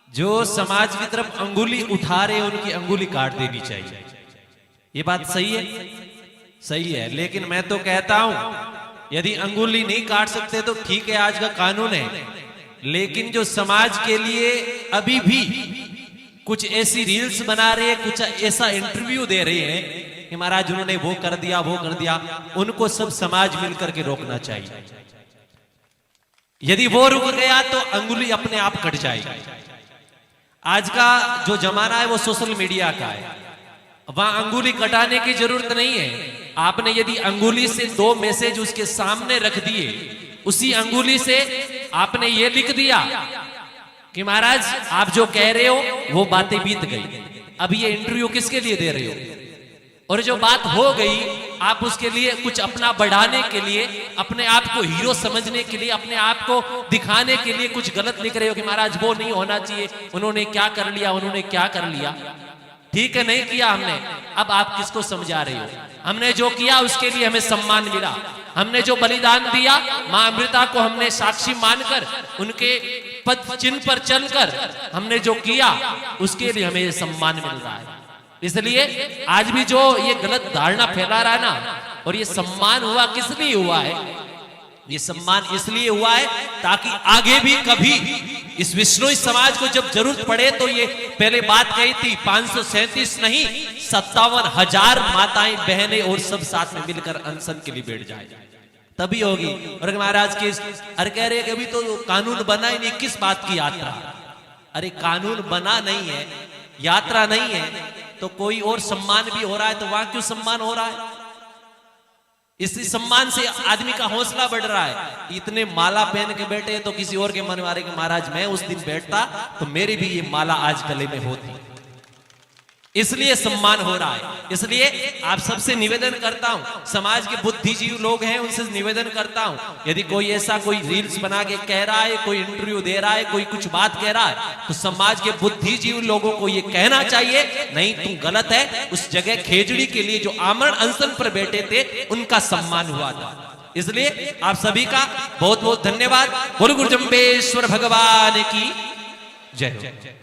जो समाज की तरफ अंगुली उठा रहे उनकी अंगुली काट देनी चाहिए। ये बात सही है? सही है। लेकिन मैं तो कहता हूं यदि अंगुली नहीं काट सकते तो ठीक है, आज का कानून है। लेकिन जो समाज के लिए अभी भी कुछ ऐसी रील्स बना रहे हैं, कुछ ऐसा इंटरव्यू दे रहे हैं कि महाराज उन्होंने वो कर दिया वो कर दिया, उनको सब समाज मिलकर के रोकना चाहिए। यदि वो रुक गया तो अंगुली अपने आप कट जाएगी। आज का जो जमाना है वो सोशल मीडिया का है, वहां अंगुली कटाने की जरूरत नहीं है। आपने यदि अंगुली से 2 मैसेज उसके सामने रख दिए, उसी अंगुली से आपने ये लिख दिया कि महाराज आप जो कह रहे हो वो बातें बीत गई, अब ये इंटरव्यू किसके लिए दे रहे हो? और जो बात हो गई आप उसके लिए कुछ अपना बढ़ाने के लिए, अपने आप को हीरो समझने के लिए, अपने आप को दिखाने के लिए कुछ गलत लिख रहे हो कि महाराज वो नहीं होना चाहिए, उन्होंने क्या कर लिया, उन्होंने क्या कर लिया। ठीक है, नहीं किया हमने, अब आप किसको समझा रहे हो? हमने जो किया उसके लिए हमें सम्मान मिला, हमने जो बलिदान दिया, मां अमृता को हमने साक्षी मानकर उनके पद चिन्ह पर चलकर हमने जो किया उसके लिए हमें सम्मान मिल रहा है। इसलिए आज भी जो ये गलत धारणा फैला रहा है ना, और ये सम्मान हुआ किस लिए हुआ है? ये सम्मान इसलिए हुआ है ताकि आगे भी कभी इस विश्नोई समाज को जब जरूरत पड़े तो ये पहले बात कही थी 537 नहीं 57,000 माताएं बहनें और सब साथ में मिलकर अनशन के लिए बैठ जाए, तभी होगी। और महाराज के अरे कह रहे अभी तो कानून बना ही नहीं, किस बात की यात्रा? अरे कानून बना नहीं है, यात्रा नहीं है, तो कोई और सम्मान भी हो रहा है, तो वहां क्यों सम्मान हो रहा है? इस सम्मान से आदमी का हौसला बढ़ रहा है। इतने माला पहन के बैठे तो किसी और के मन मारे कि महाराज मैं उस दिन बैठता तो मेरी भी ये माला आज गले में होती, इसलिए सम्मान हो रहा है। इसलिए आप सबसे निवेदन करता हूं, समाज के बुद्धिजीवी लोग हैं उनसे निवेदन करता हूं, यदि कोई ऐसा कोई रील्स बना के कह रहा है, कोई इंटरव्यू दे रहा है, कोई कुछ बात कह रहा है, तो समाज के बुद्धिजीवी लोगों को यह कहना चाहिए नहीं तुम गलत है। उस जगह खेजड़ी के लिए जो आमरण अनशन पर बैठे थे उनका सम्मान हुआ था। इसलिए आप सभी का बहुत बहुत धन्यवाद। बोलो गुरु जंबेश्वर भगवान की जय हो।